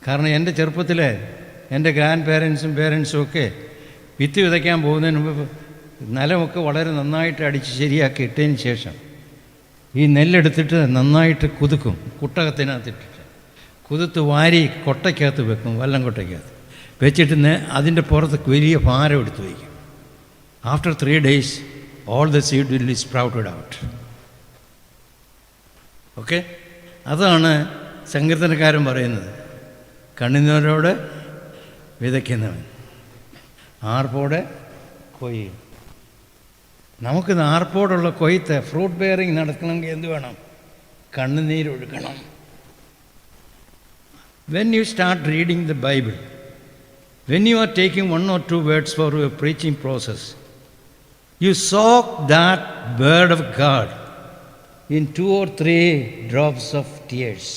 കാരണം എൻ്റെ ചെറുപ്പത്തിൽ എൻ്റെ ഗ്രാൻഡ് പേരൻസും ഒക്കെ വിത്ത് വിതയ്ക്കാൻ പോകുന്നതിന് മുമ്പ് നിലമൊക്കെ വളരെ നന്നായിട്ട് അടിച്ച് ശരിയാക്കി ഇട്ടതിന് ശേഷം ഈ നെല്ലെടുത്തിട്ട് നന്നായിട്ട് കുതുക്കും, കുട്ടകത്തിനകത്തിട്ടിട്ട് കുതിർത്ത് വാരി കൊട്ടയ്ക്കകത്ത് വെക്കും, വല്ലം കൊട്ടയ്ക്കകത്ത് വെച്ചിട്ട് അതിൻ്റെ പുറത്ത് വലിയ ഭാരം എടുത്ത് വയ്ക്കും. After 3 days all the seed will be sprouted out. Okay, അതാണ് സങ്കീർത്തനക്കാരൻ പറയുന്നത്. കണ്ണുനീരോടെ വിതയ്ക്കുന്നവൻ ആർപ്പോടെ കൊയ്യും. നമുക്ക് ആർപ്പോടുള്ള കൊയ്ത്ത്, ഫ്രൂട്ട് ബെയറിങ് നടക്കണമെങ്കിൽ എന്ത് വേണം? കണ്ണുനീരൊഴുകണം. When you start reading the Bible, when you are taking 1 or 2 words for your preaching process, you soak that word of God in 2 or 3 drops of tears.